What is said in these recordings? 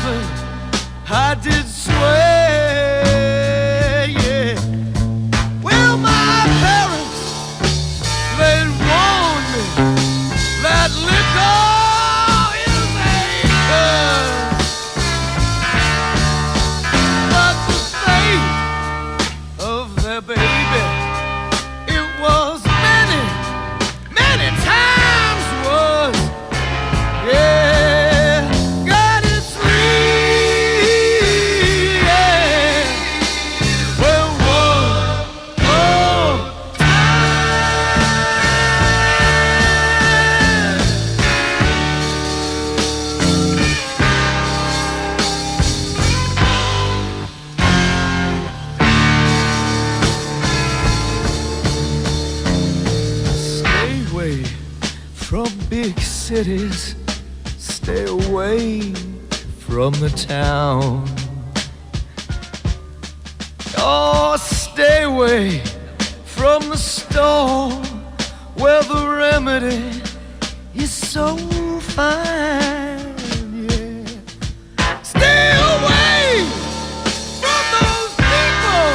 loving I did swear, yeah. Well, my parents, they'd warned me that liquor is a curse. But the fate of their baby, it was many, many times worse, yeah. Cities, stay away from the town. Oh, stay away from the store where the remedy is so fine, yeah. Stay away from those people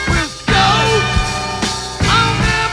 with gold on their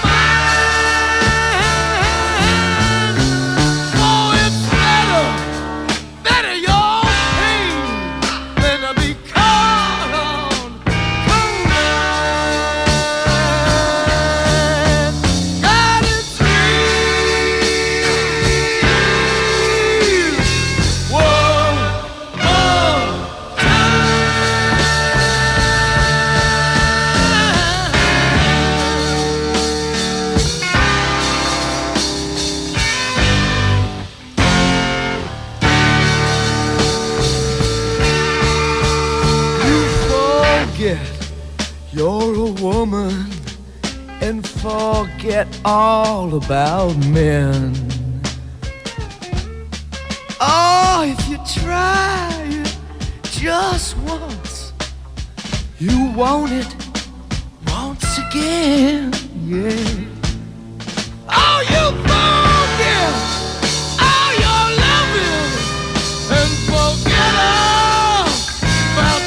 you're a woman and forget all about men. Oh, if you try it just once, you want it once again, yeah. Oh, you forget all your loving and forget all about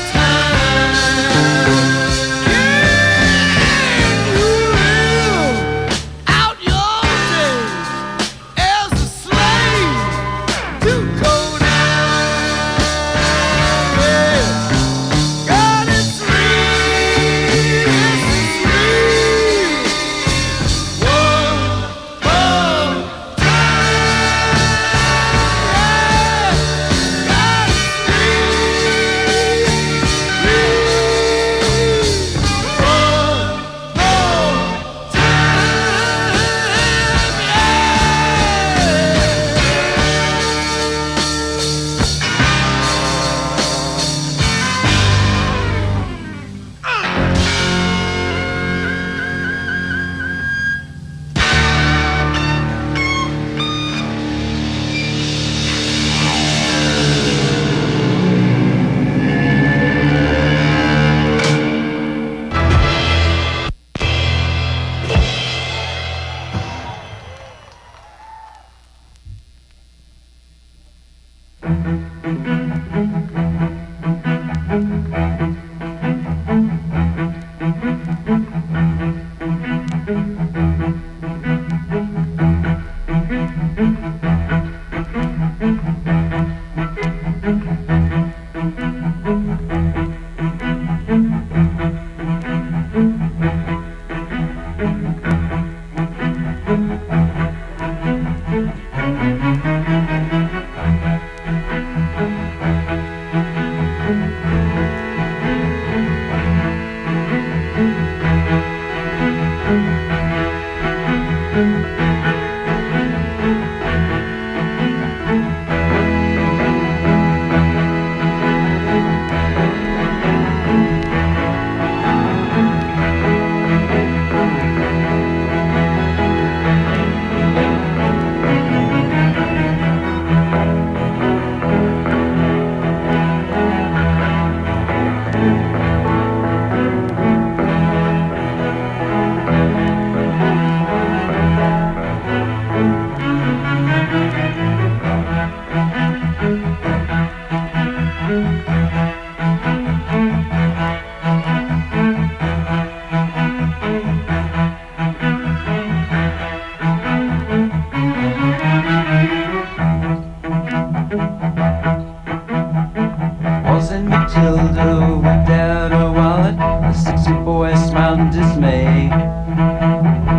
Wasn't Matilda whipped out her wallet? The sexy boy smiled in dismay.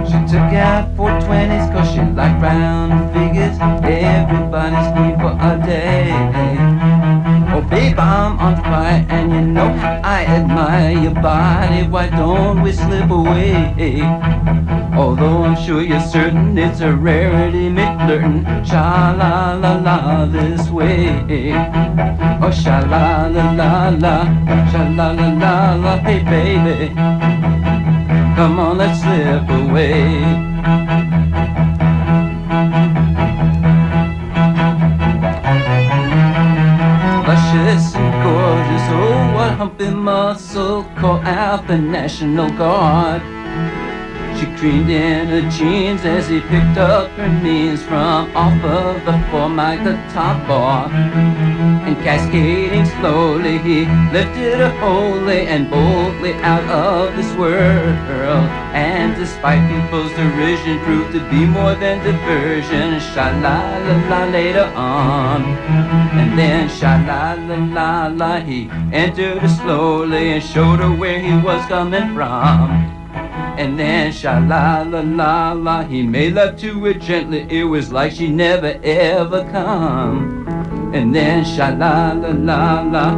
She took out 420s cause she liked round figures. Everybody's need for a day. Oh babe, I'm on fire and you know I admire your body. Why don't we slip away? Although I'm sure you're certain it's a rarity, me flirting sha-la-la-la this way. Oh sha-la-la-la-la, sha-la-la-la-la, hey baby, come on, let's slip away. Luscious and gorgeous, oh what humping muscle, call out the National Guard. She creamed in her jeans as he picked up her knees from off of the formic, the top bar. And cascading slowly, he lifted her wholly and boldly out of this world. And despite people's derision, proved to be more than diversion. Sha-la-la-la later on. And then sha-la-la-la-la, he entered her slowly and showed her where he was coming from. And then sha-la-la-la-la, he made love to her gently. It was like she never ever come. And then sha-la-la-la-la,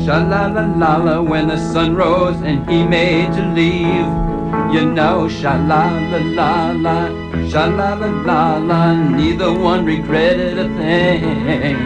sha-la-la-la-la, when the sun rose and he made to leave. You know, sha-la-la-la-la, sha-la-la-la-la, neither one regretted a thing.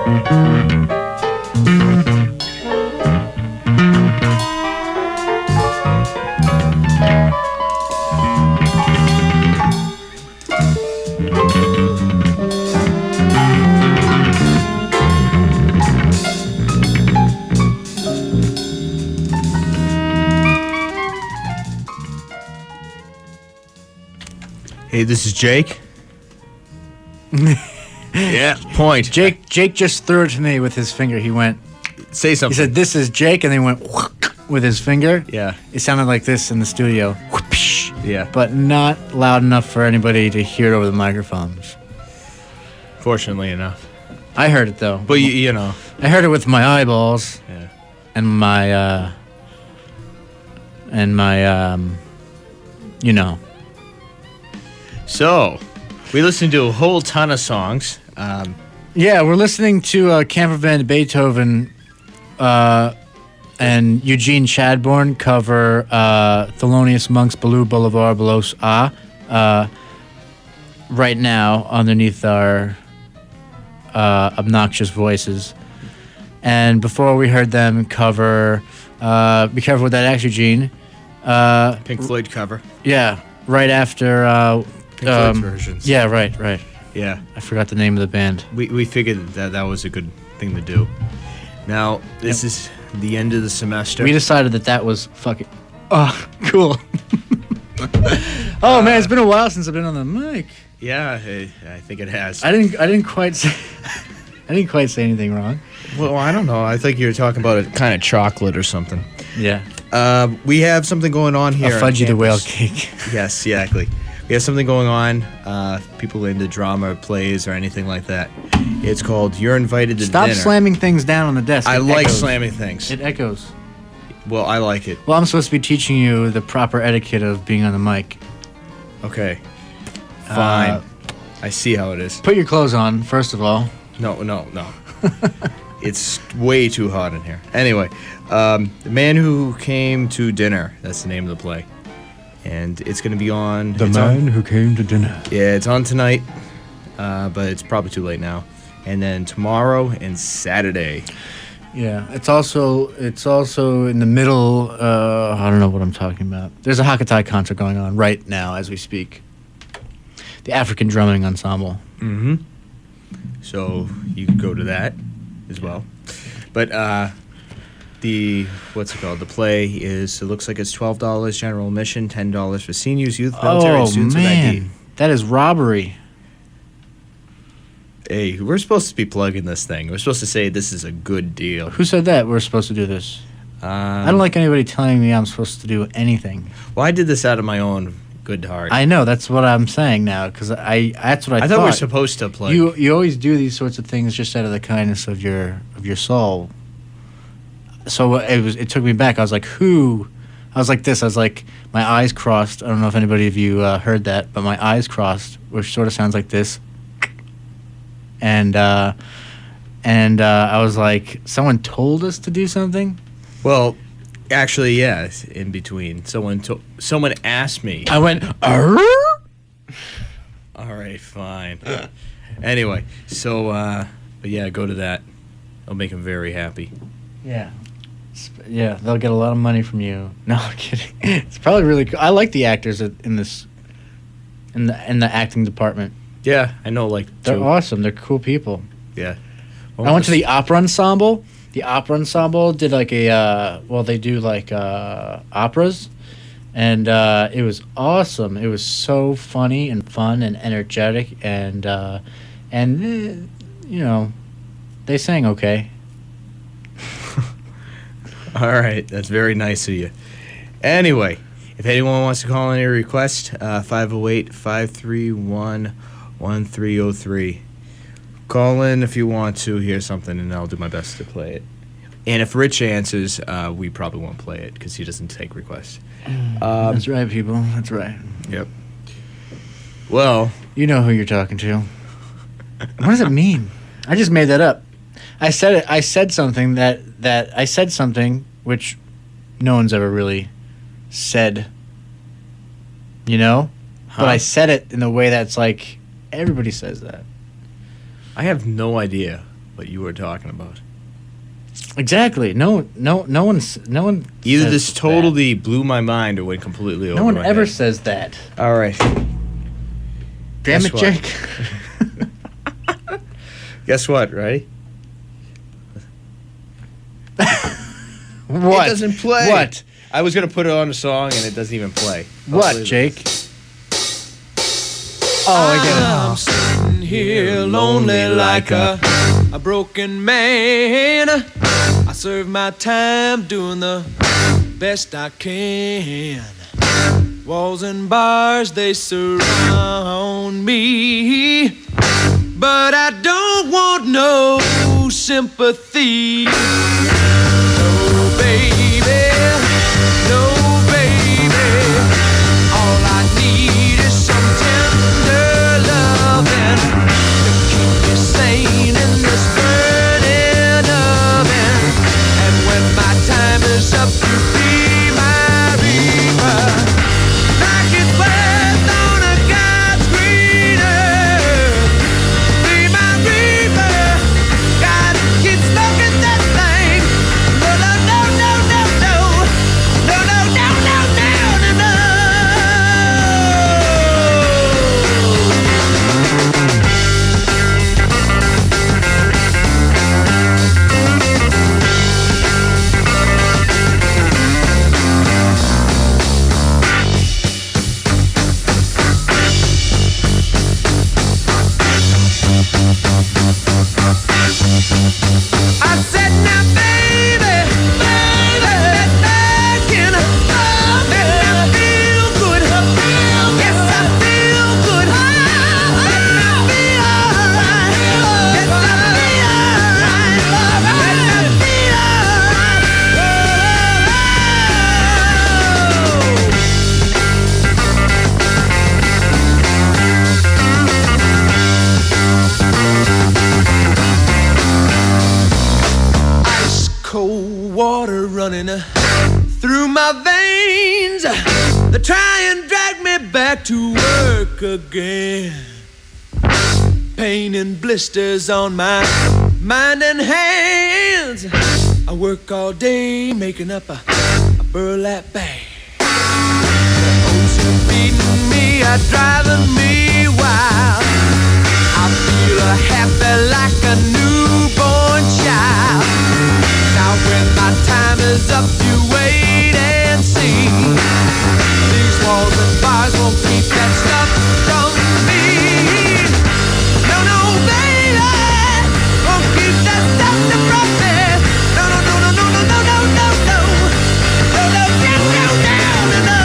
Hey, this is Jake. Yeah, point. Jake just threw it to me with his finger. He went. Say He something. said, "This is Jake," and then he went with his finger. Yeah, It sounded like this in the studio, yeah. but not loud enough for anybody to hear it over the microphones. Fortunately enough. I heard it though. But you know. I heard it with my eyeballs Yeah. and my you know. So, we listened to a whole ton of songs. Yeah, we're listening to Camper Van Beethoven and Eugene Chadbourne cover Thelonious Monk's Blue Boulevard Below right now underneath our obnoxious voices. And before we heard them cover Be Careful With That Axe, Eugene. Pink Floyd cover. Yeah, right after... Pink Floyd's versions. Yeah, right. Yeah. I forgot the name of the band. We figured that was a good thing to do. Now, this is the end of the semester. We decided that was fucking... Oh, cool. Oh, man, it's been a while since I've been on the mic. Yeah, I think it has. I didn't quite say... I didn't quite say anything wrong. Well, I don't know. I think you were talking about a kind of chocolate or something. Yeah. We have something going on here. A Fudgy the Whale cake. Yes, exactly. We have something going on. People into drama, plays, or anything like that. It's called You're Invited to Stop Dinner. slamming things down on the desk. I It like echoes. slamming things. It echoes. Well, I like it. Well, I'm supposed to be teaching you the proper etiquette of being on the mic. Okay. Fine. I see how it is. Put your clothes on, first of all. No. It's way too hot in here. Anyway, The Man Who Came to Dinner. That's the name of the play. And it's going to be on... Who came to dinner. Yeah, it's on tonight, but it's probably too late now. And then tomorrow and Saturday. Yeah, it's also in the middle. I don't know what I'm talking about. There's a Hakatai concert going on right now as we speak. The African Drumming Ensemble. Mm-hmm. So you can go to that as well. But what's it called? The play is, it looks like it's $12 general admission, $10 for seniors, youth, military, and students with ID. That is robbery. Hey, we're supposed to be plugging this thing. We're supposed to say this is a good deal. Who said that we're supposed to do this? I don't like anybody telling me I'm supposed to do anything. Well, I did this out of my own good heart. I know, that's what I'm saying now, because that's what I thought thought. we were supposed to plug. You always do these sorts of things just out of the kindness of your soul. So it took me back. I was like, who? I was like this. I was like, my eyes crossed. I don't know if anybody of you heard that, but my eyes crossed, which sort of sounds like this. And I was like, someone told us to do something. Well, actually, yeah, in between. Someone asked me. I went, Arr? All right, fine. Anyway, so, but yeah, go to that. It'll make them very happy. Yeah. Yeah, they'll get a lot of money from you. No, I'm kidding. It's probably really cool. I like the actors in the acting department. Yeah, I know, like, They're two. awesome. They're cool people. Yeah. I went to the opera ensemble. The opera ensemble did like they do like operas, and it was awesome. It was so funny and fun and energetic, and you know, they sang okay. All right, that's very nice of you. Anyway, if anyone wants to call in a request, 508-531-1303. Call in if you want to hear something, and I'll do my best to play it. And if Rich answers, we probably won't play it because he doesn't take requests. That's right, people. That's right. Yep. Well, You know who you're talking to. What does it mean? I just made that up. I said it. I said something that I said something which no one's ever really said. You know, but I said it in a way that's like everybody says that. I have no idea. what you were talking about. Exactly. No one. Either says this totally blew my mind or went completely that. over No one my ever head. says that. All right. Damn Guess it, what? Jake. Guess what, right? What? It doesn't play. What? I was going to put it on a song and it doesn't even play. What, Unbelievable. Jake? Oh, I get it. I'm sitting here lonely like a broken man. I serve my time doing the best I can. Walls and bars, they surround me, but I don't want no sympathy. No, baby, no, baby. All I need is some tender loving to keep me sane in this burning oven. And when my time is up, you be my reaper. Like it's west on a God's green earth. Be my reaper. Gotta keep smoking that thing. No, no, no, no, no, no. No, no, no, no, no, no, no. I said now, baby, baby, back in love, make me feel good. Yes, I feel good. Let me feel alright. Yes, I feel alright. Let me feel Ice cold water running through my veins. They try and drag me back to work again. Pain and blisters on my mind and hands. I work all day making up a burlap bag. Ocean beating me, are driving me wild. I feel happy like a newborn child. Now when my time is up, you wait and see. These walls and bars won't keep that stuff from me. No, no, baby, won't keep that stuff from me. No, no, no, no, no, no, no, no, no, no. No, no, no, no, no, no, no.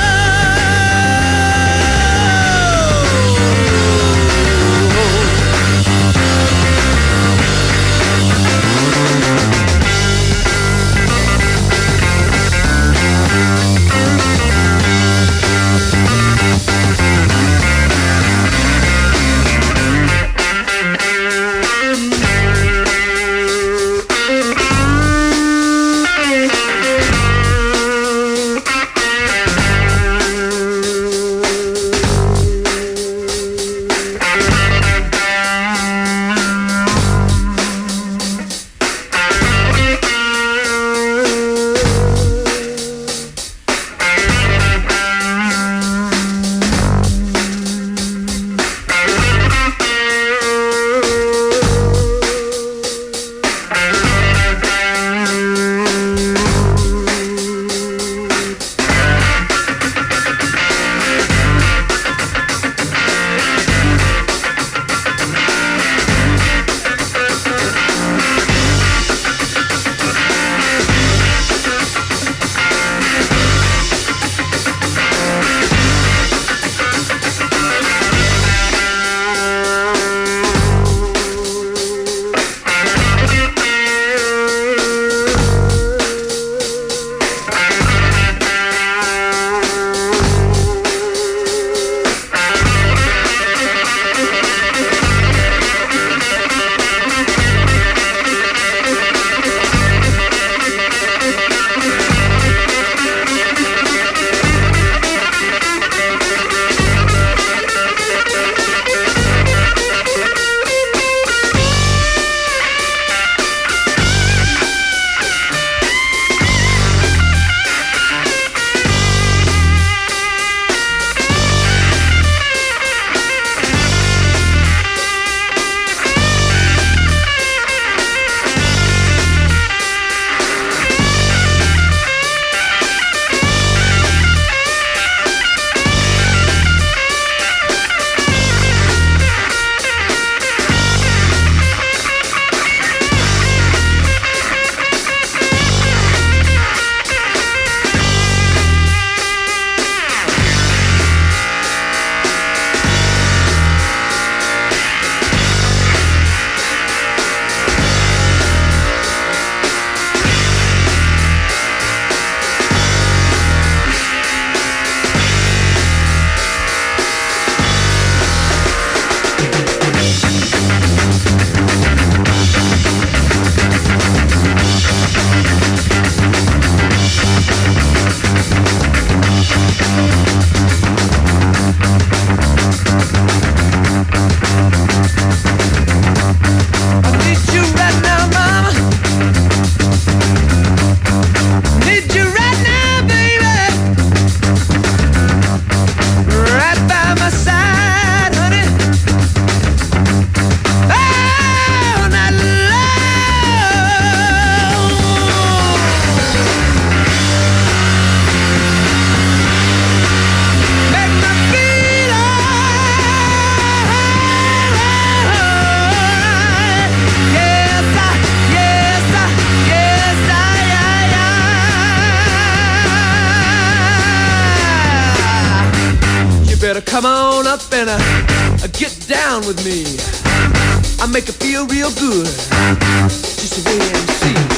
Come on up and get down with me. I make it feel real good. Just wait and see.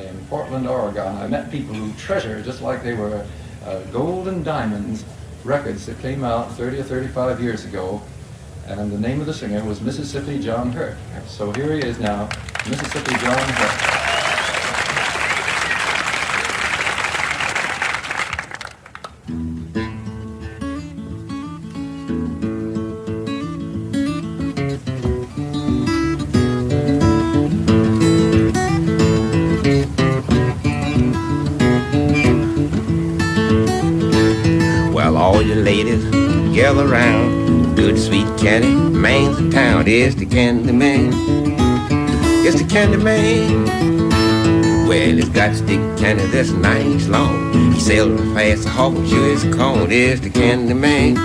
in Portland, Oregon, I met people who treasure, just like they were gold and diamonds, records that came out 30 or 35 years ago. And the name of the singer was Mississippi John Hurt. So here he is now, Mississippi John Hurt. Well, all you ladies, gather round. Good sweet candy, man's in town is the candy man. It's the candy man. Well, it's got stick candy that's nice long. He sells fast a hawk, sure as a cone is the candy man.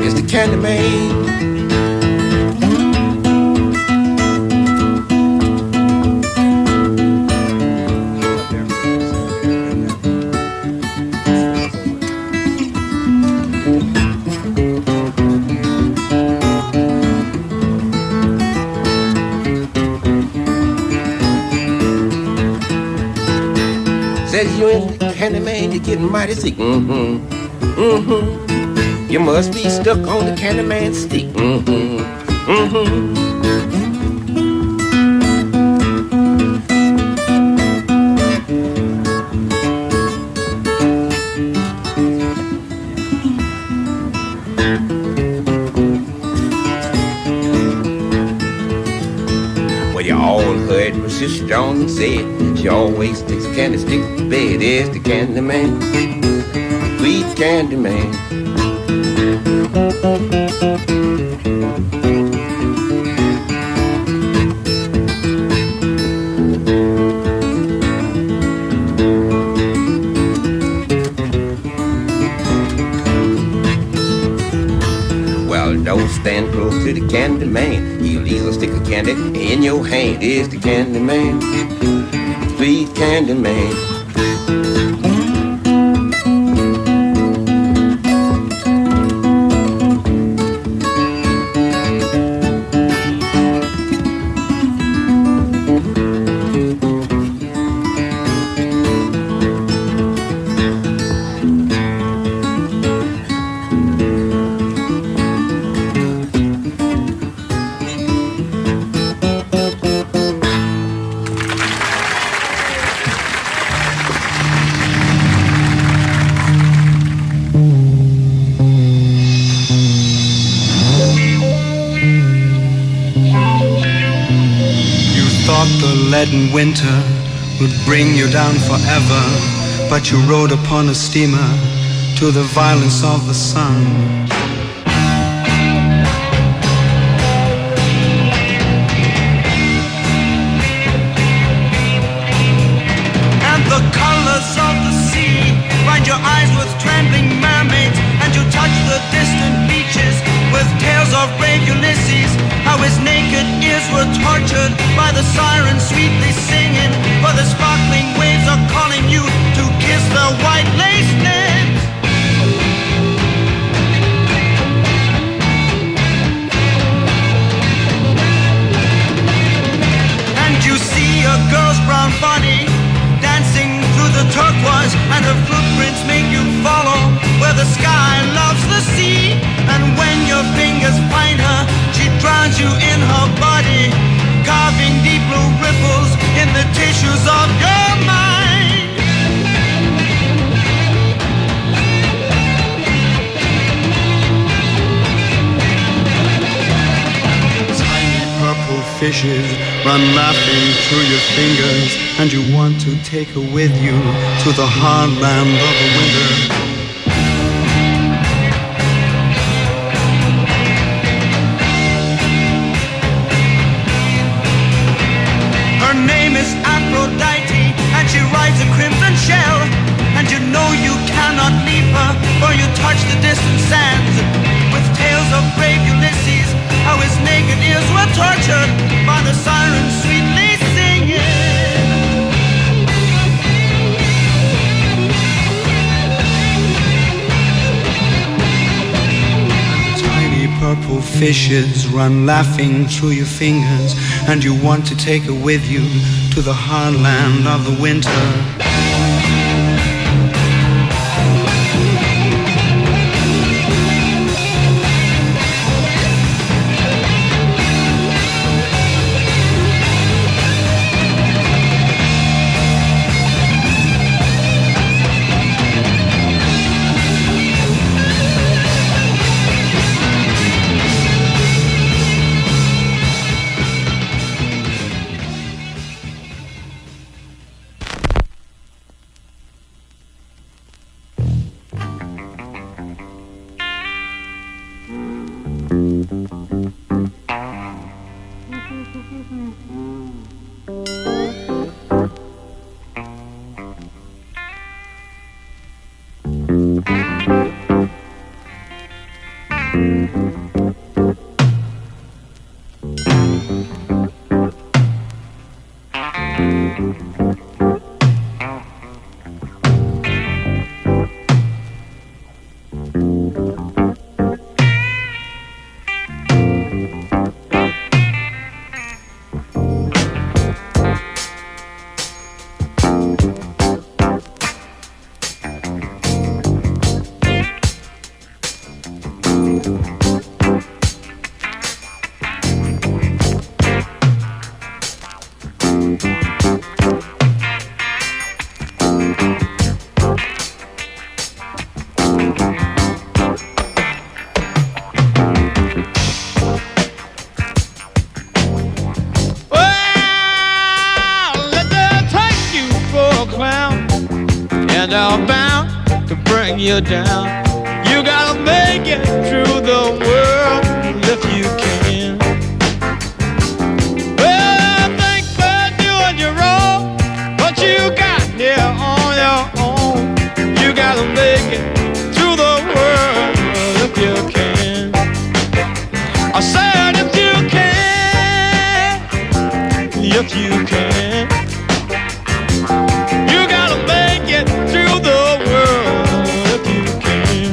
It's the candy man. Says you in the candy man, you're getting mighty sick. You must be stuck on the candy man's stick. Well, you all heard my sister Joan say she always sticks a candy stick to bed. Is the candy man, sweet candy man. Well, don't stand close to the candy man. He'll easily stick a candy in your hand. Is the candy man, sweet candy man. The leaden winter would bring you down forever, but you rode upon a steamer to the violence of the sun. And the colors of the sea blind your eyes with trembling mermaids, and you touch the distant beaches with tales of brave Ulysses, how his naked ears were tortured by the sirens sweetly singing, for the sparkling waves are calling you to kiss their white lace lips. And you see a girl's brown body dancing through the turquoise, and her footprints make you follow where the sky loves the sea. And when your fingers find her, she drowns you in her body, carving deep blue ripples in the tissues of your mind. Tiny purple fishes run laughing through your fingers, and you want to take her with you to the hard land of the winter. Aphrodite, and she rides a crimson shell, and you know you cannot leave her, for you touch the distant sands with tales of brave Ulysses, how his naked ears were tortured by the sirens sweetly singing. Tiny purple purple fishes run laughing through your fingers, and you want to take her with you to the hard land of the winter. And I'm bound to bring you down. You gotta make it through the world if you can. Well, I think they're doing you wrong, but you got here on your own. You gotta make it through the world if you can. I said if you can, if you can. You gotta make it through the world if you can.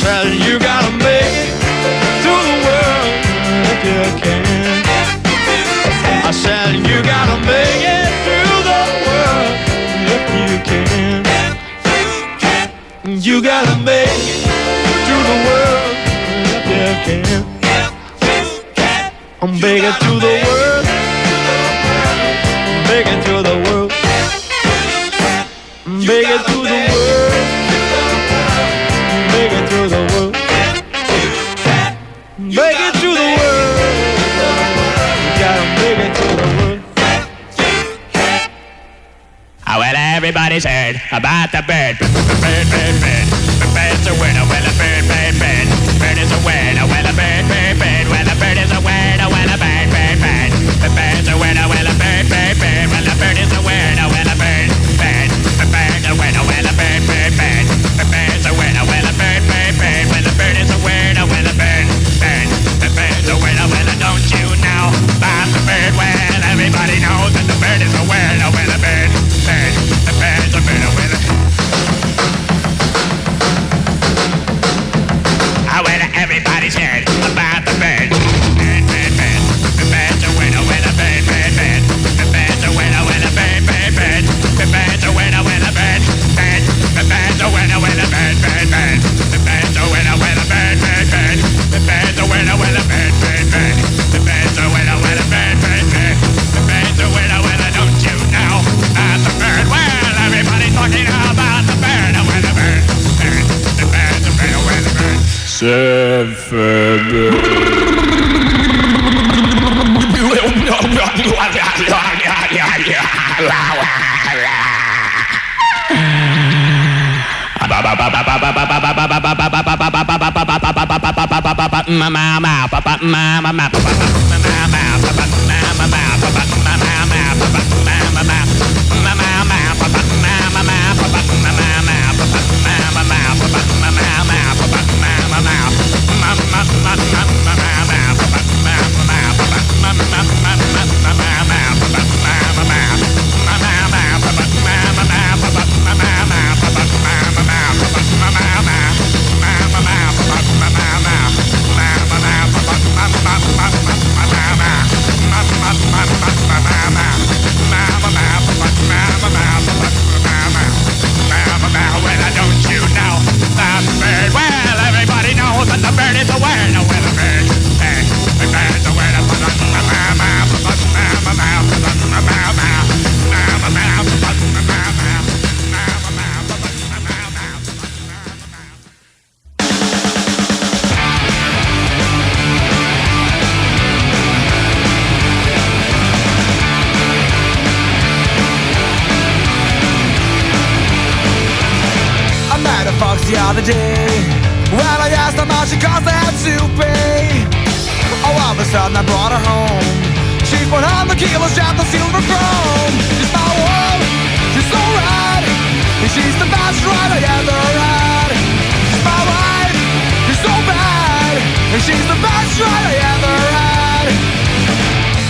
Well, you gotta make it to the world if you can. I said you gotta make it through the world if you can. You gotta make it through the world if you can. Make it to the world. Make it to the world. Make it to the world. Make it to the world. Make it to the world. You gotta make it to the world. Well, everybody's heard about the bird. Bird, bird, bird. The bird's a winner. Well, a bird, bird, bird. Bird is a winner. Well, a bird, bird, bird. Well, a bird is a winner. Well, a bird, bird, bird. The bird's a winner. Well, a bird, bird, bird. Well, a bird is a winner. Well, a bird, bird. The bird's a winner. Well, a bird, bird, bird. The bird's a winner. Well, a bird, bird, bird. Well, a bird is a winner. Well, a bird, bird. The bird's a winner. Well, don't you know about the bird? Well, everybody knows that the bird is a winner. Well, a bird, bird. The bird's a winner. Well, everybody's heard about the bird. Bird, bird, bird. The bird's a winner. Well, a bird, bird, bird. The bird's a winner. Well, a bird, bird, bird. The bird's a winner. Well, a bird, bird. The bird's a winner. Well, a bird, bird, bird. The bird's a winner. Well, a bird, bird, bird. The bird's a winner. Well, a bird, bird, bird. The bird's a winner. Well, a bird, bird, bird. The bird's a winner. Well, don't you know about the bird? Well, everybody's talking about the bird. Well, the bird, bird. The bird's a winner. Well, the bird. The other day, when I asked how much it cost, I had to pay. All of a sudden I brought her home. She's 100 kilos, strapped with silver chrome. She's my world, she's so rad, and she's the best ride I ever had. She's my wife, she's so bad, and she's the best ride I ever had.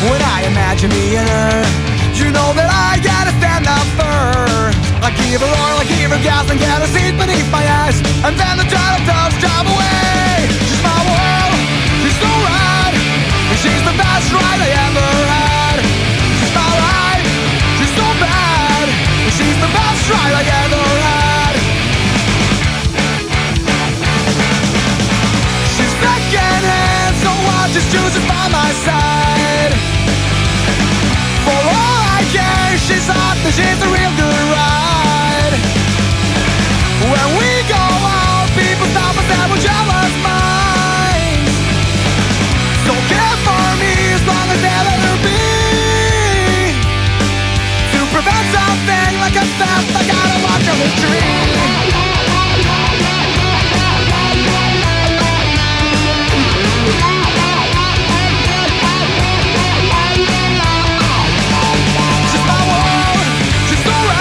When I imagine me and her, you know that I gotta stand up for her. I give her oil, I give her gas, and get a seat beneath my eyes, and then the turtle doves drive away. She's my world, she's so rad, and she's the best ride I ever had. She's my life, she's so bad, and she's the best ride I ever had. She's second hand, so I just choose her by my side. For all I care, she's hot, and she's a real good ride. When we go out, people stop us and we're jealous minds. So care for me as long as they let her be. To prevent something like a theft, I gotta walk on the tree. She's my world, she's so right.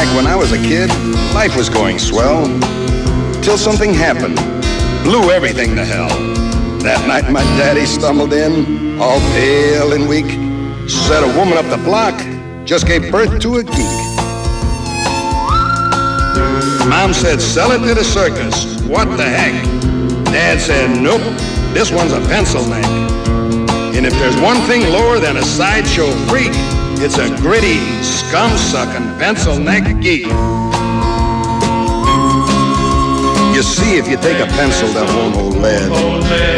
back when I was a kid, life was going swell. Till something happened, blew everything to hell. That night my daddy stumbled in, all pale and weak. Said a woman up the block just gave birth to a geek. Mom said, sell it to the circus. What the heck? Dad said, nope, this one's a pencil neck. And if there's one thing lower than a sideshow freak, it's a gritty, scum-sucking, pencil-neck geek. You see, if you take a pencil that won't hold lead,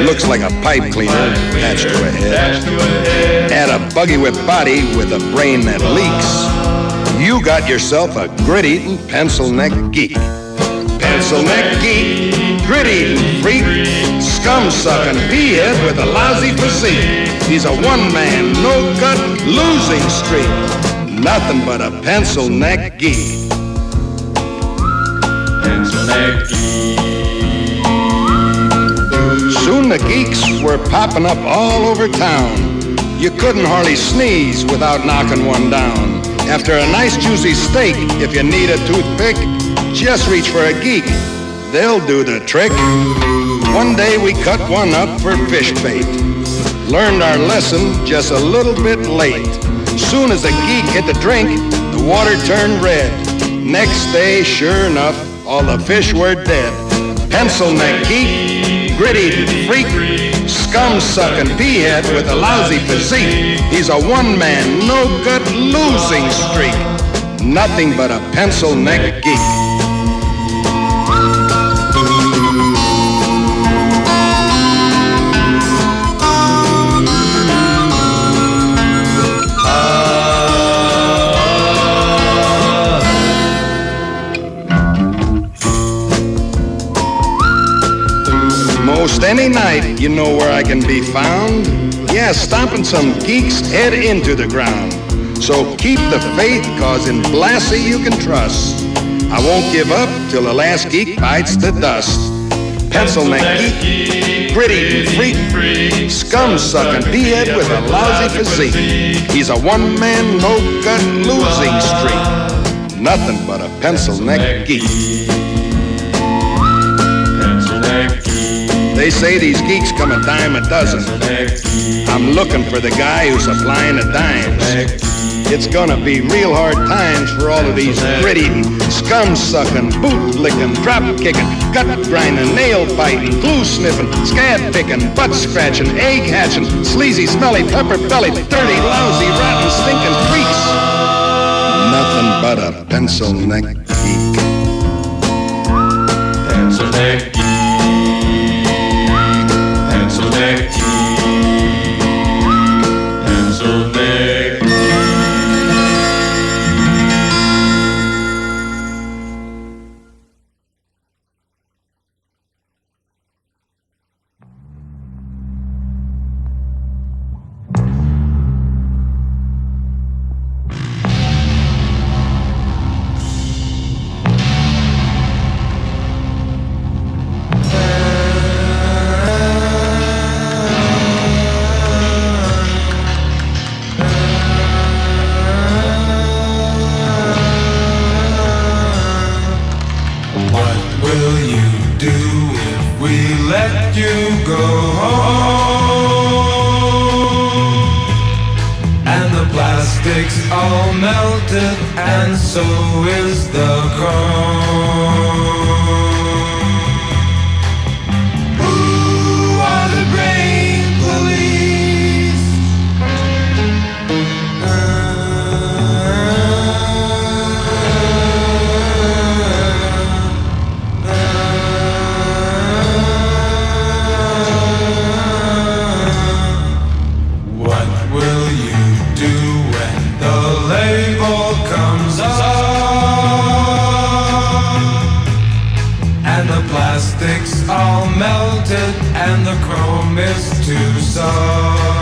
looks like a pipe cleaner attached to a head, add a buggy whip body with a brain that leaks, you got yourself a grit-eating, pencil-neck geek. Pencil-neck geek, grit-eating freak, scum-sucking pea-head with a lousy physique. He's a one-man, no-gut, losing streak. Nothing but a pencil-neck geek. Pencil-neck geek. Soon the geeks were popping up all over town. You couldn't hardly sneeze without knocking one down. After a nice juicy steak, if you need a toothpick, just reach for a geek. They'll do the trick. One day we cut one up for fish bait. Learned our lesson just a little bit late. Soon as the geek hit the drink, the water turned red. Next day, sure enough, all the fish were dead. Pencil-neck geek, grit-eating freak, scum-sucking pea-head with a lousy physique. He's a one-man, no-gut, losing streak. Nothing but a pencil-neck geek. Most any night, you know where I can be found. Yeah, stomping some geek's head into the ground. So keep the faith, cause in Blassie you can trust. I won't give up till the last geek bites the dust. Pencil-neck geek, gritty freak, scum-sucking pea-head with a lousy physique. He's a one-man, no-gut, losing streak. Nothing but a pencil-neck geek. Pencil-neck geek. They say these geeks come a dime a dozen. I'm looking for the guy who's supplying the dimes. It's gonna be real hard times for all of these grit-eating, scum-sucking, boot-licking, drop-kicking, gut-grinding, nail-biting, glue-sniffing, scab-picking, butt-scratching, egg-hatching, sleazy, smelly, pepper-bellied, dirty, lousy, rotten, stinking freaks. Nothing but a pencil-neck geek. Pencil-neck geek. Pencil-neck geek. Pencil-neck. All melted, and so is the chrome. Who are the brain police? What will you do when the label comes off and the plastic's all melted and the chrome is too soft?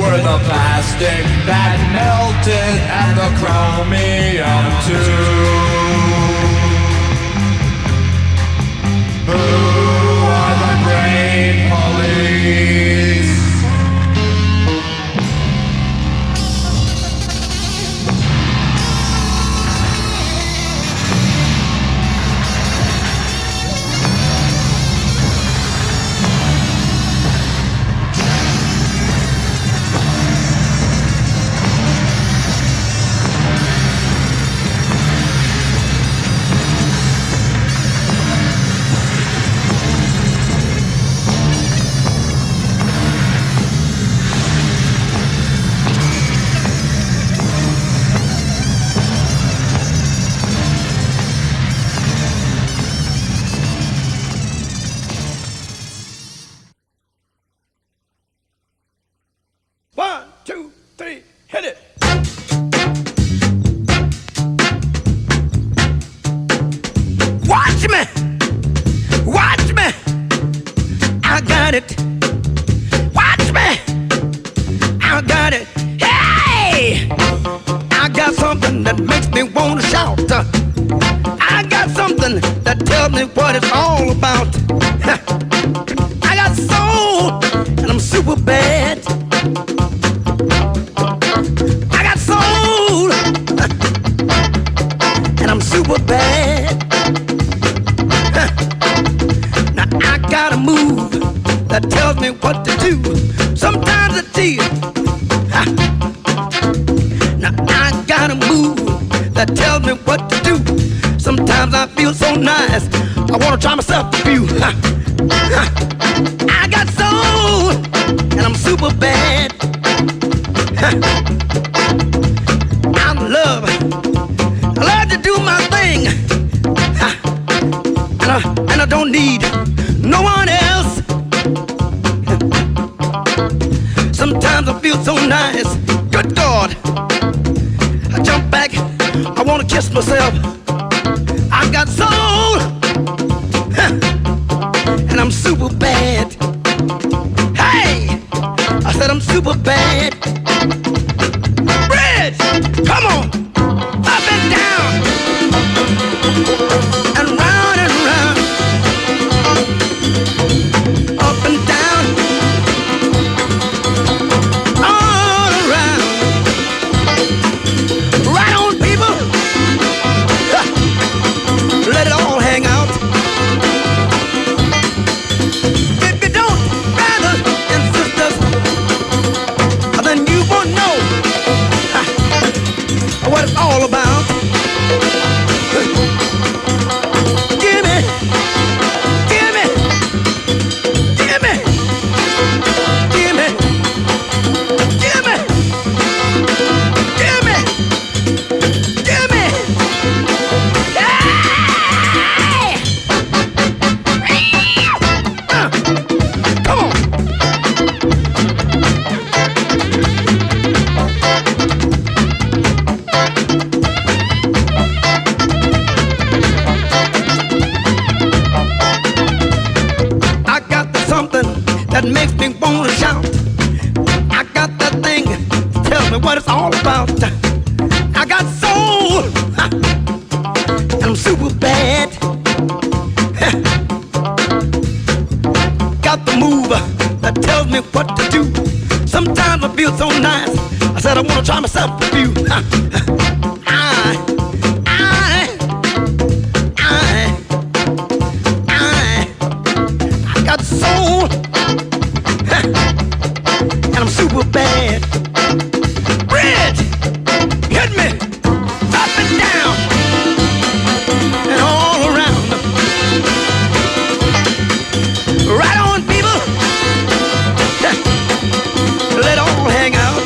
were the plastic that melted and the chromium too. Who are the great police? One, two, three, hit it. Watch me, watch me, I got it. Watch me, I got it. Hey, I got something that makes me wanna shout. I got something that tells me what it's all about. I got soul and I'm super bad. I got soul and I'm super bad. Now I got a move that tells me what to do. Sometimes I tease. Now I got a move that tells me what to do. Sometimes I feel so nice, I wanna try myself a few. I got soul and I'm super bad. I love to do my thing, and I don't need no one else. Sometimes I feel so nice, good God, I jump back, I wanna kiss myself. I got soul, and I'm super bad. Hey, I said I'm super bad. Bridge, come on, up and down, and round and round, up and down, all around. Right on, people, let it all hang out. If you don't, brothers and sisters, then you won't know what it's all about. Give me, give me, give me, give me, give me, give me, give me. Hey! Come on. I got something that makes me wanna shout. I got that thing that tells me what it's all about. I got soul, and I'm super bad. Got the move that tells me what to do. Sometimes I feel so nice, I said I wanna try myself a few. I got soul, and I'm super bad. Bridge, hit me, up and down, and all around. Right on, people, let all hang out.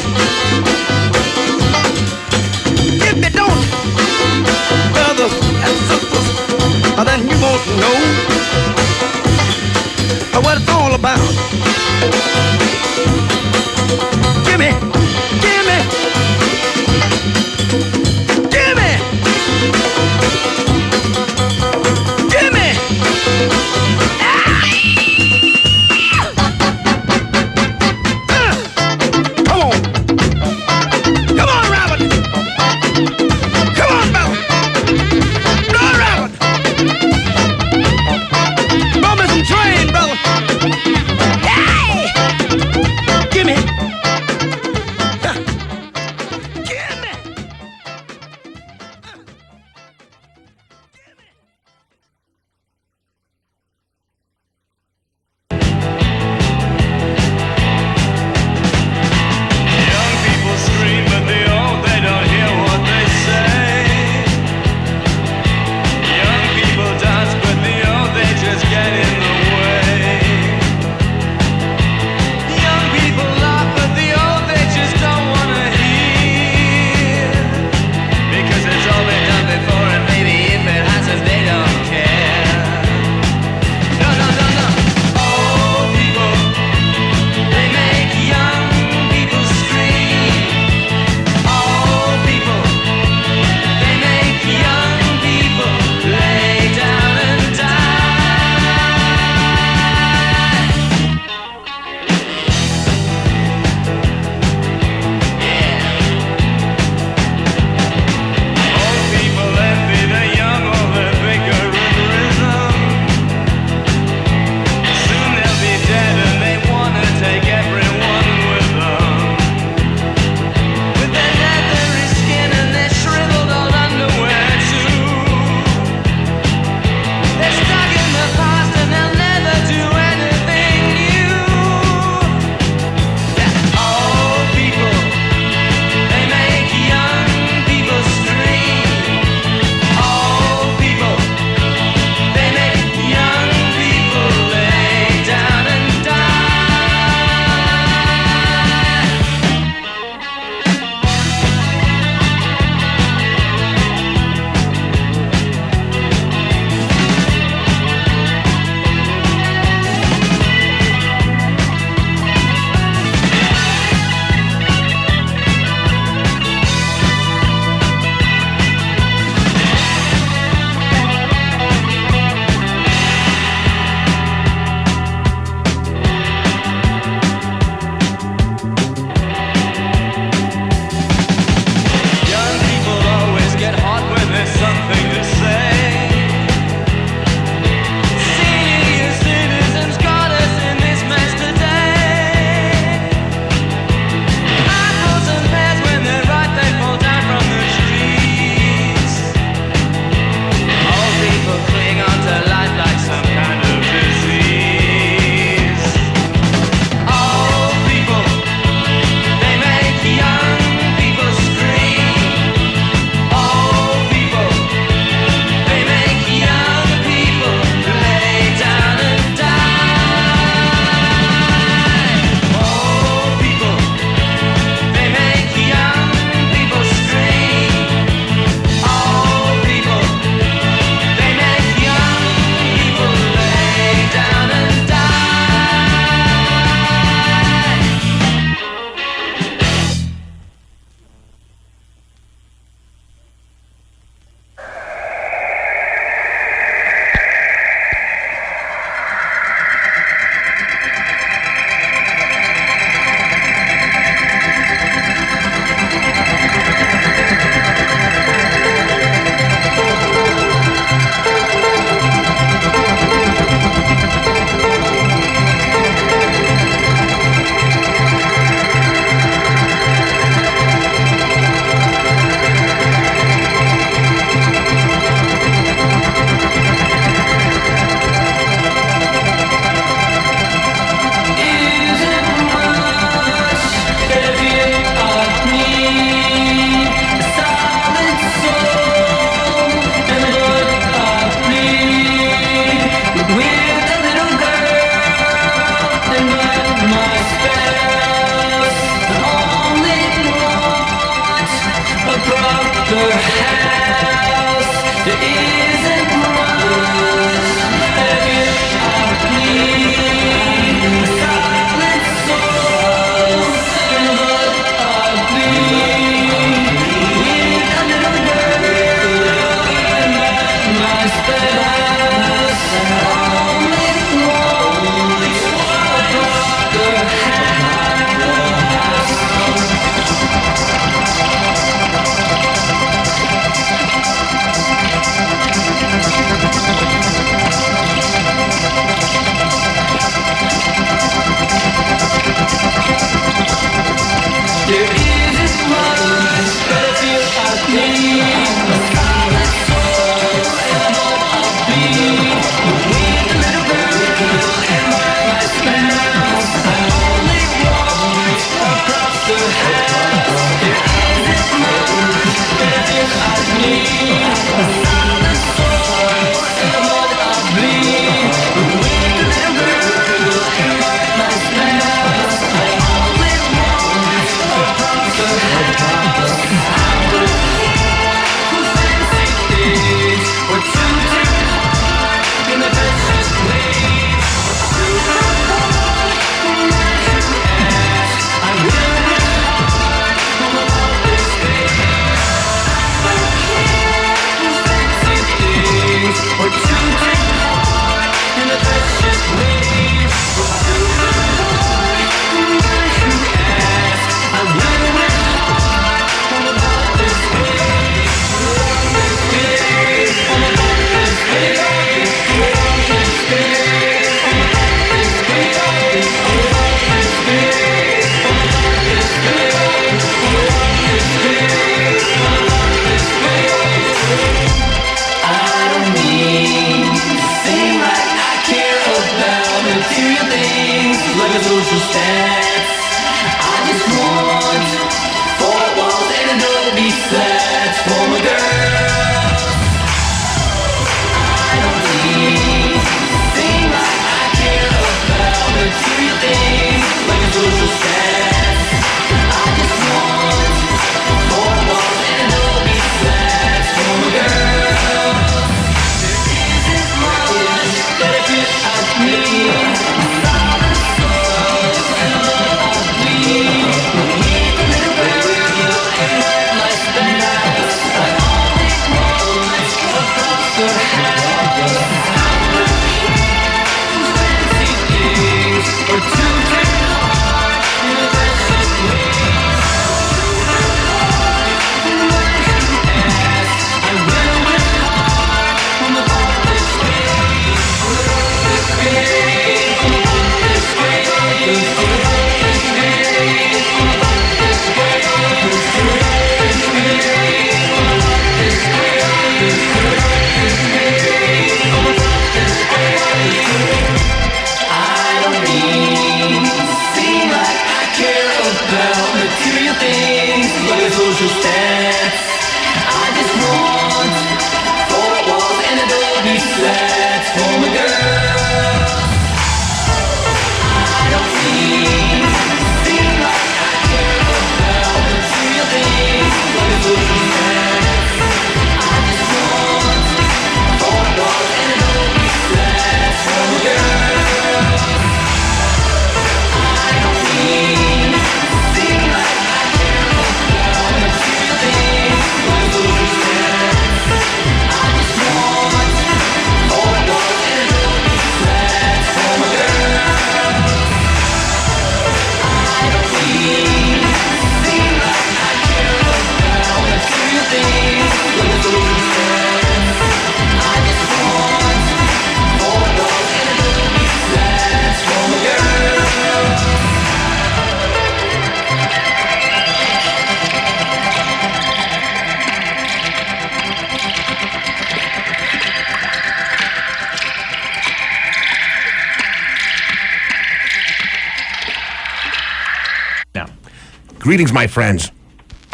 Greetings, my friends.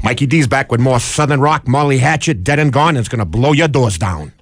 Mikey D's back with more Southern Rock, Molly Hatchet, Dead and Gone, and it's gonna blow your doors down.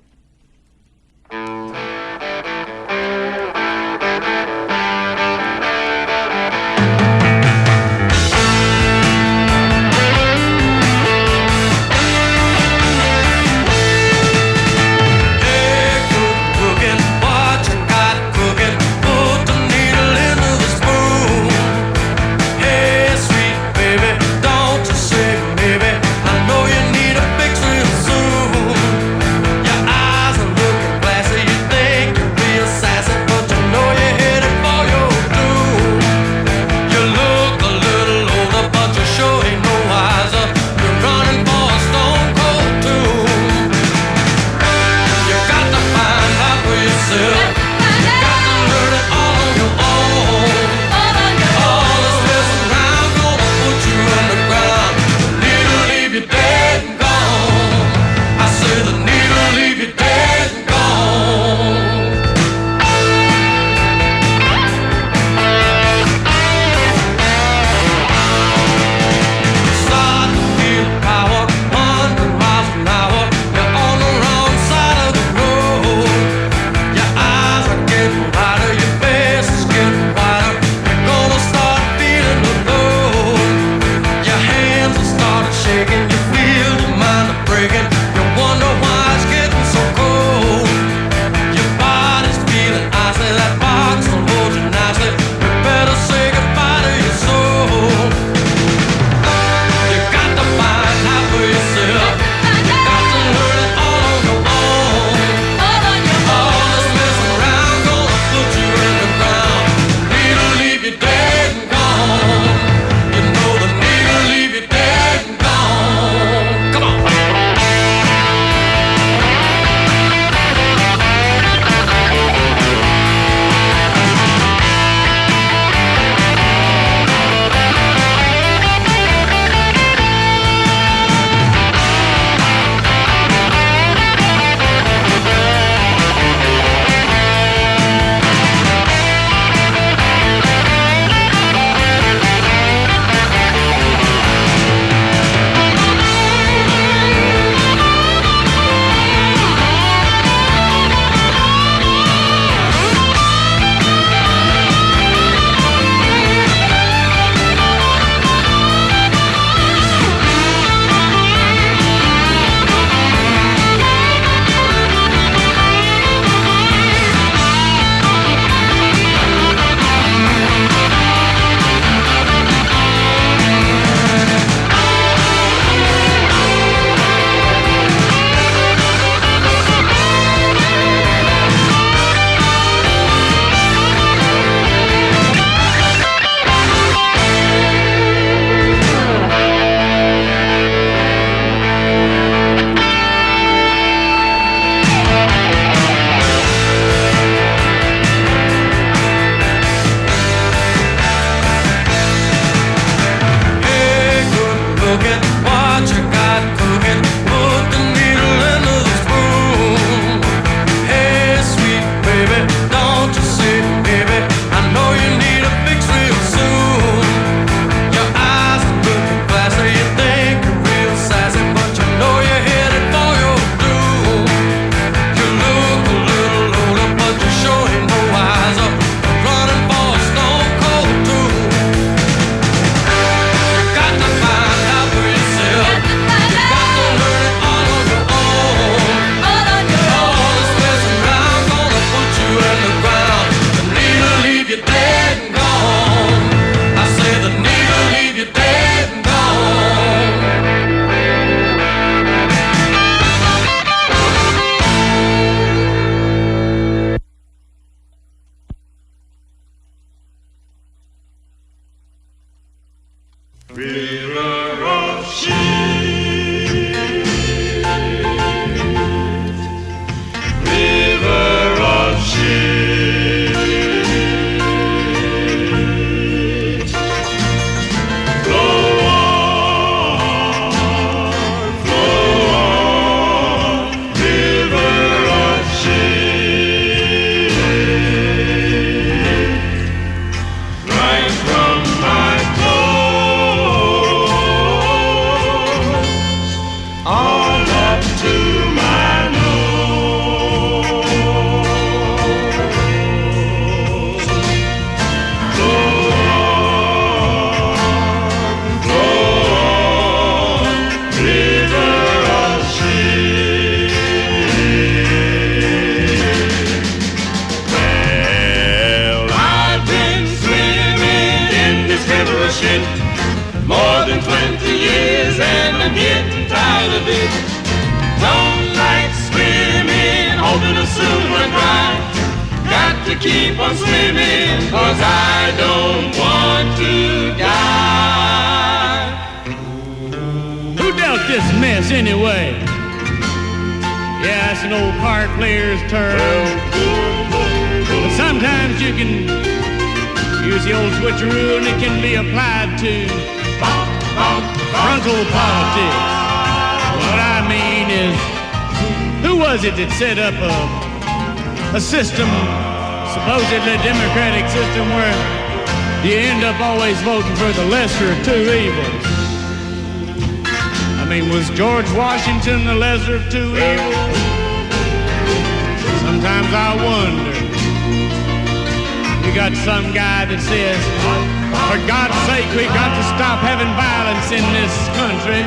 aching, you feel your mind a breaking. You wonder why it's getting so cold. Your body's feeling icy, that box will hold you nicely. You better say goodbye to your soul. You got to find out for yourself. You got to learn it all on your own. All this messing around gonna put you in the ground. Need'll leave you dead and gone. You know the need'll leave you dead and gone. Come on. Keep on swimming, 'cause I don't want to die. Who dealt this mess anyway? Yeah, it's an old card player's term. But sometimes you can use the old switcheroo and it can be applied to frontal politics. What I mean is, who was it that set up a system, supposedly democratic system, where you end up always voting for the lesser of two evils? I mean, was George Washington the lesser of two evils? Sometimes I wonder. You got some guy that says, for God's sake, we got to stop having violence in this country.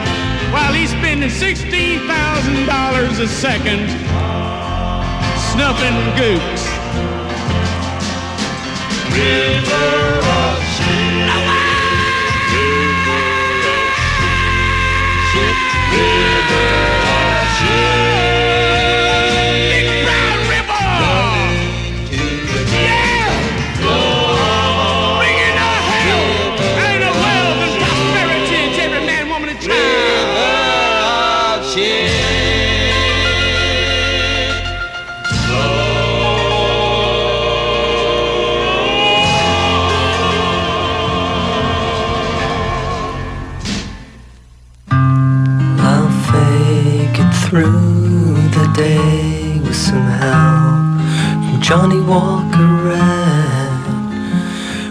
while he's spending $16,000 a second snuffing gooks. River of shit. River of shit. Big brown river. Yeah. Bring in the health and the wealth and prosperity to every man, woman, and child. River of shit. Through the day with some help from Johnny Walker Red,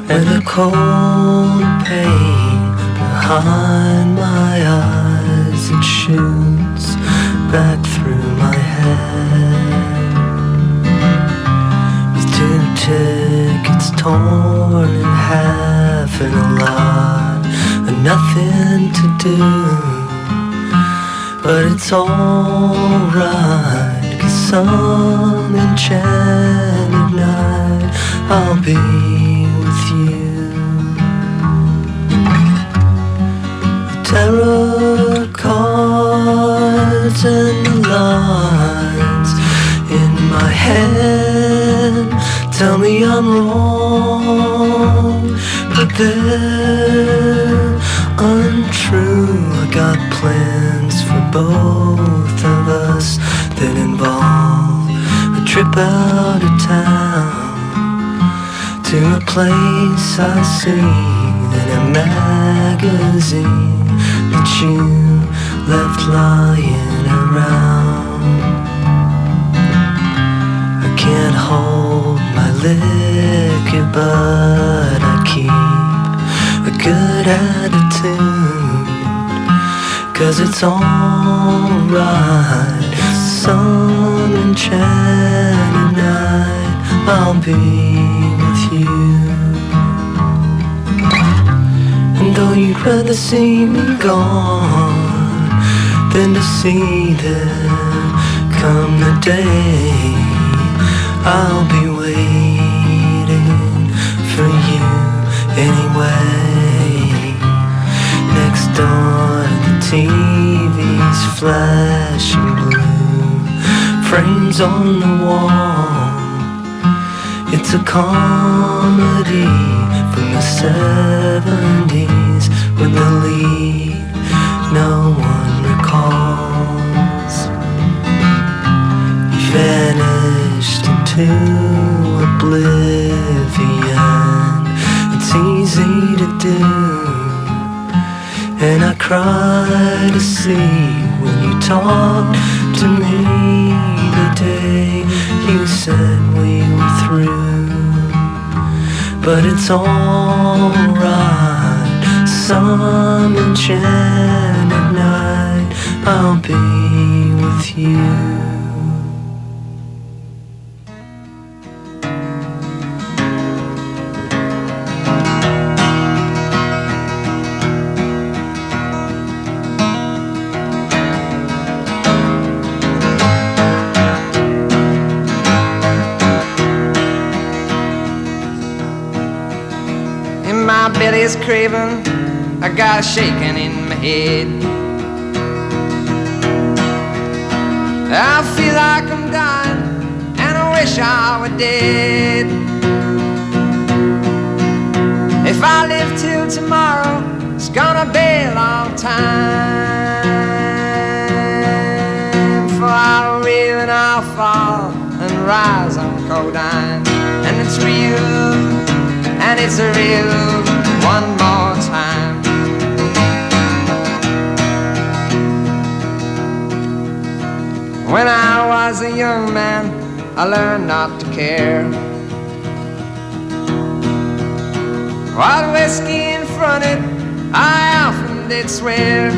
with a cold pain behind my eyes, it shoots back through my head. With 2 tickets torn in half and a lot of nothing to do. But it's alright, 'cause some enchanted night I'll be with you. The tarot cards and the lines in my head tell me I'm wrong, but they're untrue. I got plans for both of us that involve a trip out of town to a place I seen in a magazine that you left lying around. I can't hold my liquor, but I keep a good attitude, 'cause it's alright. Some enchanted night I'll be with you. And though you'd rather see me gone than to see that come the day, I'll be waiting for you anyway. Next door, the TV's flashing blue, frames on the wall. It's a comedy from the 70s with the lead no one recalls. He vanished into oblivion. It's easy to do, and I cry to see when you talked to me the day you said we were through. But it's alright, some enchanted night I'll be with you. My belly's craving, I got a shaking in my head. I feel like I'm dying, and I wish I were dead. If I live till tomorrow, it's gonna be a long time. For I'll reel and I'll fall and rise on codeine. And it's real, and it's real, one more time. When I was a young man, I learned not to care what whiskey in front it, I often did swear.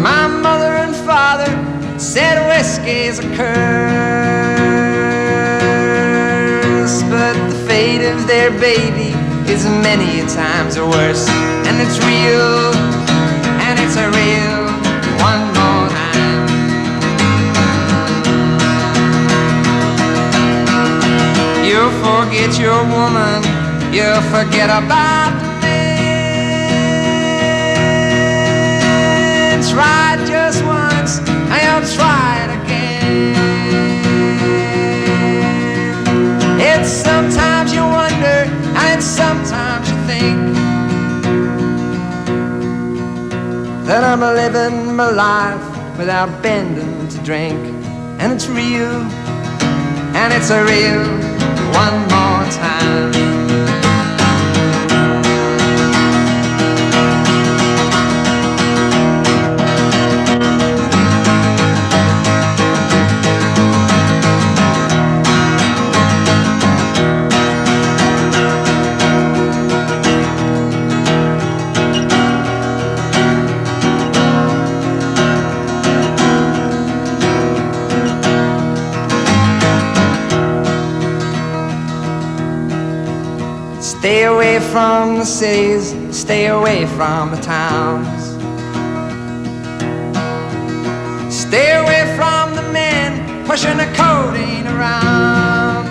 My mother and father said whiskey's a curse, but the fate of their baby is many times worse. And it's real, forget your woman, you forget about the man. Try it just once, and you'll try it again. It's sometimes you wonder, and sometimes you think that I'm living my life without bending to drink. And it's real, and it's a real one more time. Stay away from the cities, stay away from the towns. Stay away from the men pushing the codeine around.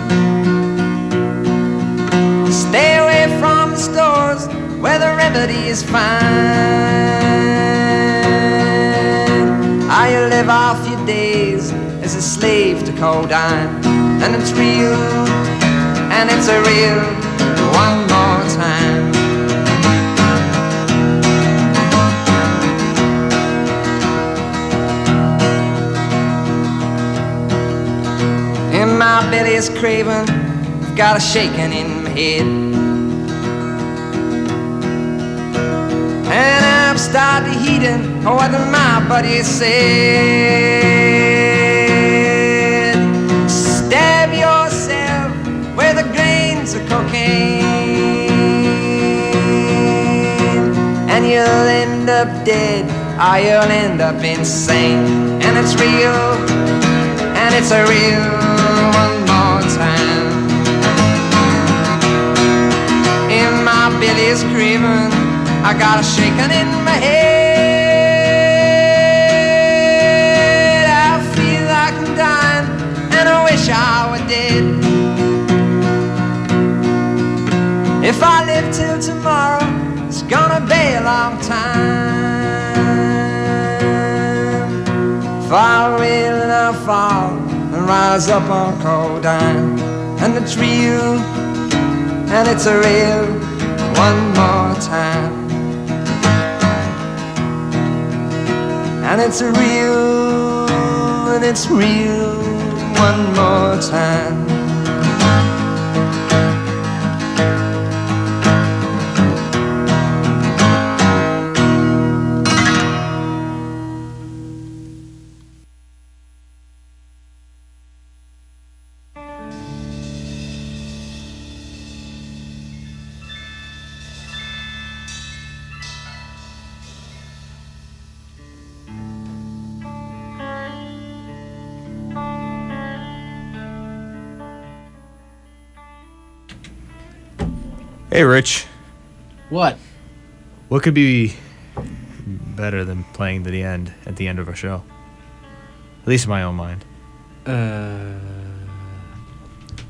Stay away from the stores where the remedy is fine. How you live off your days as a slave to codeine. And it's real, and it's a real one more time. And my belly's craving, I've got a shaking in my head. And I'm starting heating what my buddy said. Stab yourself with the grains of cocaine, and you'll end up dead, or you'll end up insane. And it's real, and it's a real one more time. In my belly's craving, I got a shaking in my head. I feel like I'm dying, and I wish I were dead. If I live till tomorrow, it's gonna be a long time. If I will and I fall and rise up on codeine. And it's real, and it's a real one more time. And it's a real, and it's real one more time. Hey, Rich. What? What could be better than playing to the end at the end of a show? At least in my own mind.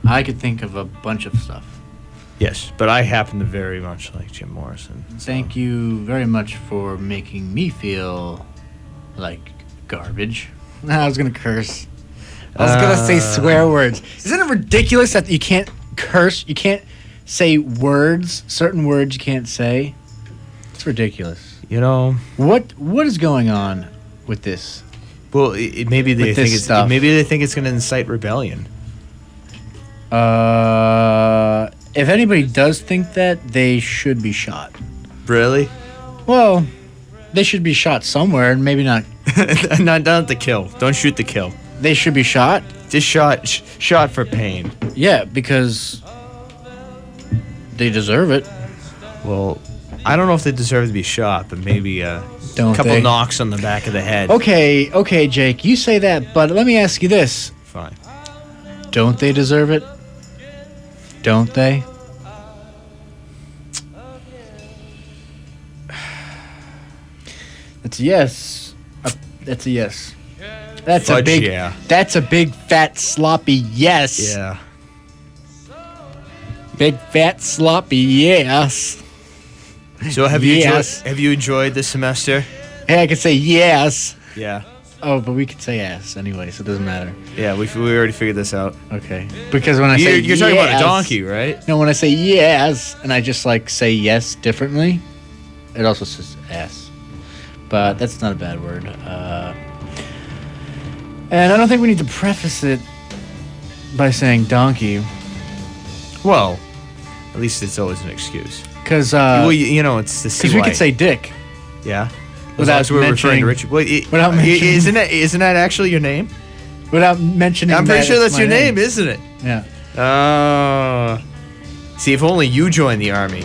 I could think of a bunch of stuff. Yes, but I happen to very much like Jim Morrison. So. Thank you very much for making me feel like garbage. I was gonna curse. I was gonna say swear words. Isn't it ridiculous that you can't curse? You can't say words, certain words you can't say. It's ridiculous. You know what is going on with this? Well, maybe they think it's stuff. Maybe they think it's going to incite rebellion. If anybody does think that, they should be shot. Really? Well, they should be shot somewhere, and maybe not. Not the kill. Don't shoot the kill. They should be shot. Just shot for pain. Yeah, because they deserve it. Well, I don't know if they deserve to be shot, but maybe a couple knocks on the back of the head. Okay, Jake, you say that, but let me ask you this. Fine. Don't they deserve it? Don't they? That's a yes. That's a yes. That's Fudge, a big. Yeah. That's a big fat sloppy yes. Yeah. Big fat sloppy yes. So have Yes. you enjoyed the semester? Hey, I could say yes. Yeah. Oh, but we could say yes anyway, so it doesn't matter. Yeah, we already figured this out. Okay. Because when I say You're talking about a yes- donkey, right? No, when I say yes, and I just like say yes differently, it also says S. But that's not a bad word. And I don't think we need to preface it by saying donkey. Well, at least it's always an excuse. Because well, you know, it's the we could say dick. Yeah. Without As long as we're referring to mentioning- Richard. Well, without mentioning- isn't that actually your name? Without mentioning I'm pretty that sure it's that's my your name, isn't it? Yeah. See, if only you joined the army,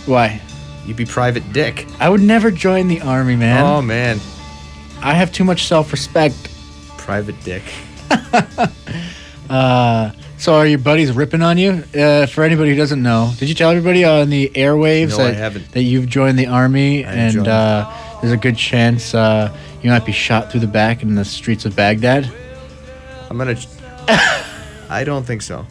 Why? you'd be Private Dick. I would never join the army, man. Oh man, I have too much self-respect. Private Dick. So are your buddies ripping on you? For anybody who doesn't know, did you tell everybody on the airwaves No, I haven't. that you've joined the army and joined. there's a good chance you might be shot through the back in the streets of Baghdad? I'm gonna. I don't think so.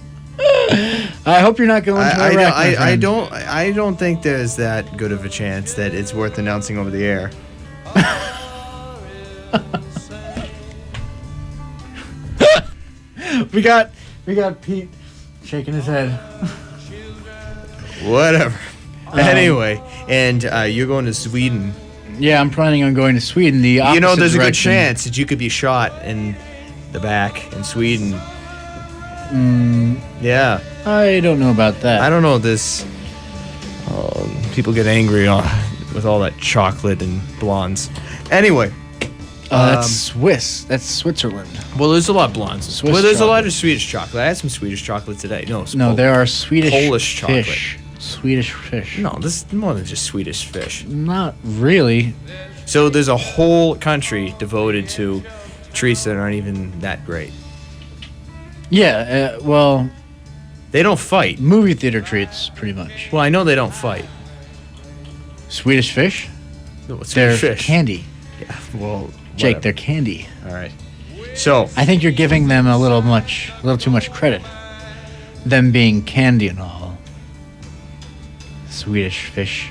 I hope you're not going to Iraq, my friend. I don't think there's that good of a chance that it's worth announcing over the air. We got Pete shaking his head. Whatever. Anyway, and you're going to Sweden. Yeah, I'm planning on going to Sweden. The You know, opposite there's direction. a good chance that you could be shot in the back in Sweden. Yeah. I don't know about that. I don't know this. People get angry with all that chocolate and blondes. Anyway. That's Swiss. That's Switzerland. Well, there's a lot of blondes. Swiss Well, there's a lot chocolate. of Swedish chocolate. I had some Swedish chocolate today. No, it's No, there are Swedish Polish chocolate. fish. Swedish fish. No, this is more than just Swedish fish. Not really. So there's a whole country devoted to treats that aren't even that great. Yeah, well, They don't fight. movie theater treats, pretty much. Well, I know they don't fight. Swedish fish? No, it's They're Swedish fish. candy. Yeah, well, Jake, whatever. they're candy. All right. So I think you're giving them a little too much credit. Them being candy and all. Swedish fish.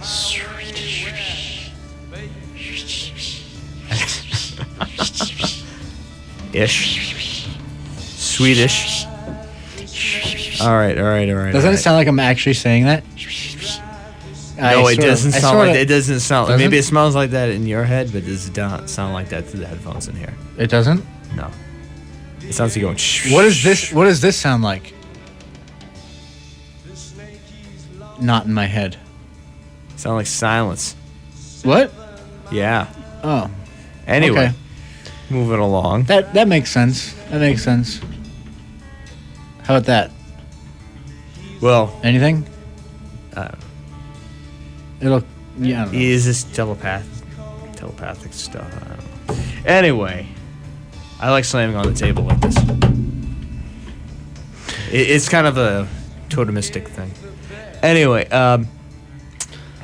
Swedish fish. ish. Swedish. All right. Doesn't it sound like I'm actually saying that? No, it doesn't sound like that. It doesn't sound. Doesn't? Maybe it smells like that in your head, but it does not sound like that through the headphones in here. It doesn't? No. It sounds like you're going. Shh. What is this? What does this sound like? Not in my head. Sound like silence. What? Yeah. Oh. Anyway, Okay. moving along. That makes sense. That makes sense. How about that? Well, Anything? uh, It'll. Yeah. I don't know. is this telepathic stuff? I don't know. Anyway, I like slamming on the table like this. It's kind of a totemistic thing. Anyway,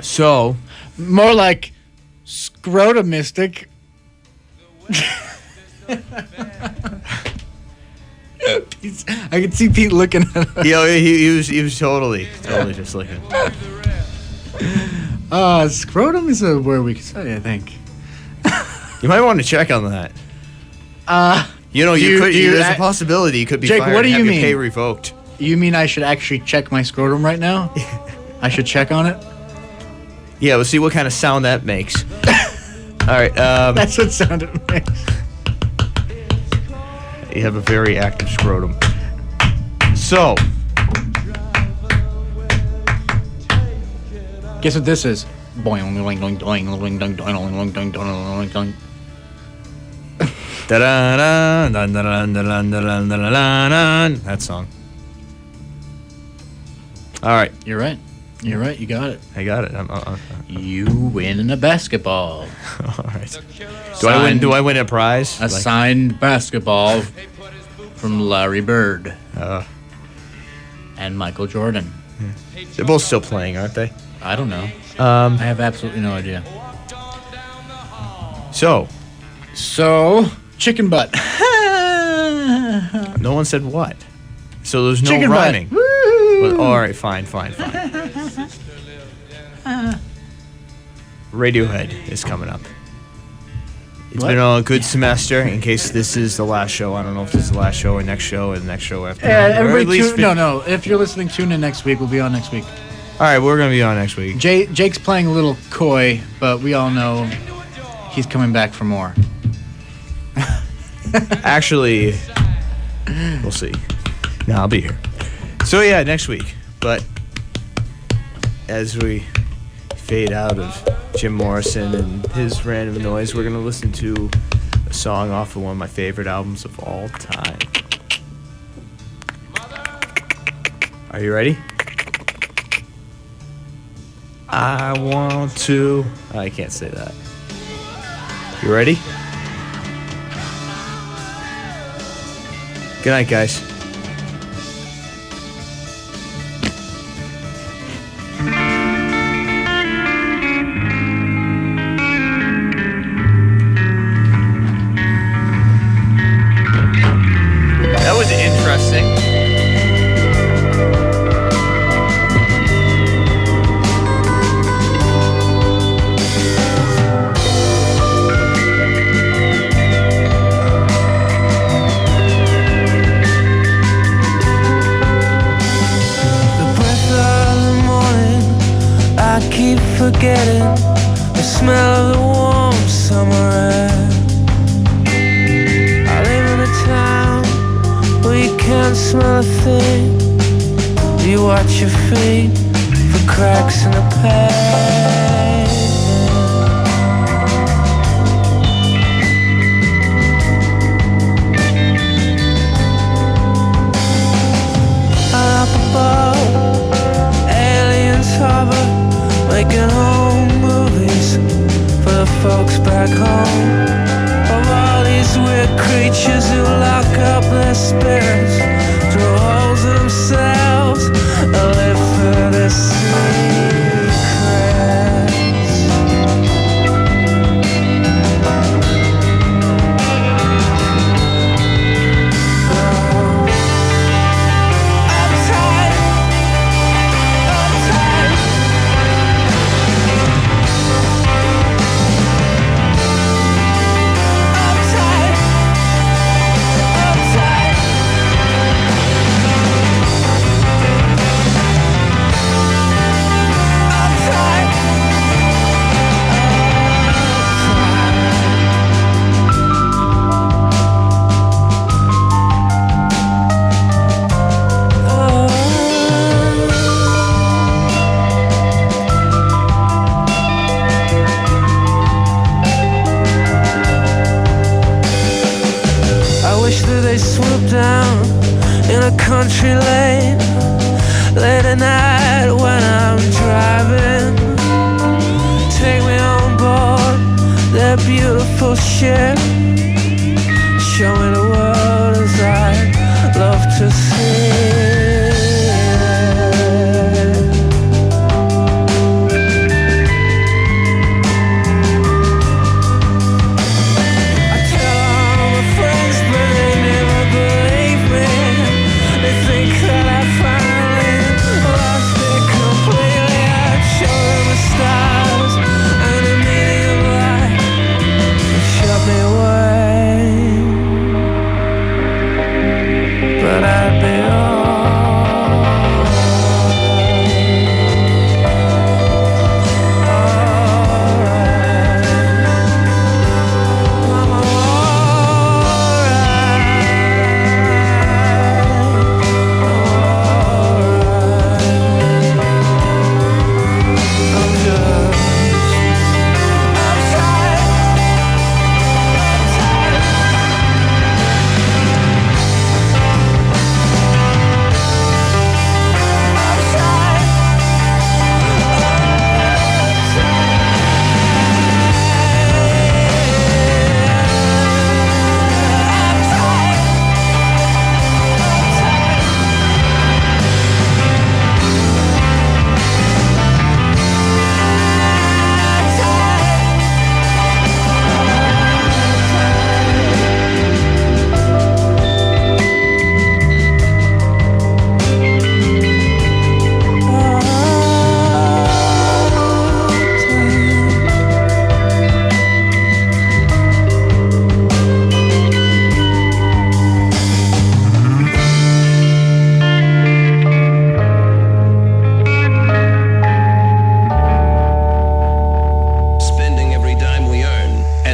so More like scrotumistic. I could see Pete looking at us. he was totally just looking. Scrotum is a word we could say, I think. You might want to check on that. You know, there's a possibility you could be Jake, fired what do and have you your pay mean? revoked. You mean I should actually check my scrotum right now? I should check on it? Yeah, we'll see what kind of sound that makes. All right. That's what sounded makes. You have a very active scrotum. So, Guess what this is? Boing, doing, doing, doing, doing, doing, doing, doing, doing, doing. that song. All right. You're right. You're right. You got it. I got it. You win in a basketball. All right. Do I win a prize? A signed basketball from Larry Bird and Michael Jordan. They're both still playing, aren't they? I don't know. I have absolutely no idea. So, chicken butt. no one said what. So there's no Chicken rhyming. butt. Woo! Well, all right, fine. Radiohead is coming up. It's been a good semester. In case this is the last show, I don't know if this is the last show or next show and the next show after. Yeah, everybody no. If you're listening, tune in next week. We'll be on next week. All right, we're gonna be on next week. Jake's playing a little coy, but we all know he's coming back for more. Actually, we'll see. No, I'll be here. So yeah, next week. But as we fade out of Jim Morrison and his random noise, we're gonna listen to a song off of one of my favorite albums of all time. Are you ready? I want to. I can't say that. You ready? Good night, guys. That was interesting. Keep forgetting the smell of the warm summer air. I live in a town where you can't smell a thing. You watch your feet for cracks in the pavement. Up above, aliens hover, making home movies for the folks back home. Of all these weird creatures who lock up their spirits, drill holes in themselves, and live for their secrets. Down in a country lane late at night when I'm driving. Take me on board their beautiful ship. Show me the world as I love to see.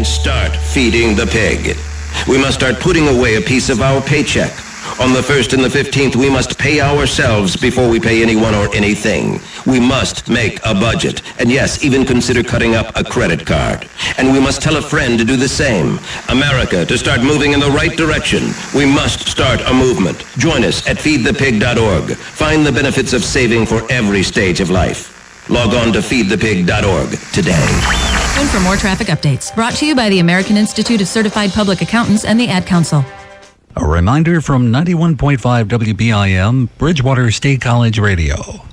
and start feeding the pig. We must start putting away a piece of our paycheck. On the 1st and the 15th, we must pay ourselves before we pay anyone or anything. We must make a budget. And yes, even consider cutting up a credit card. And we must tell a friend to do the same. America, to start moving in the right direction, we must start a movement. Join us at feedthepig.org. Find the benefits of saving for every stage of life. Log on to feedthepig.org today. And for more traffic updates, brought to you by the American Institute of Certified Public Accountants and the Ad Council. A reminder from 91.5 WBIM, Bridgewater State College Radio.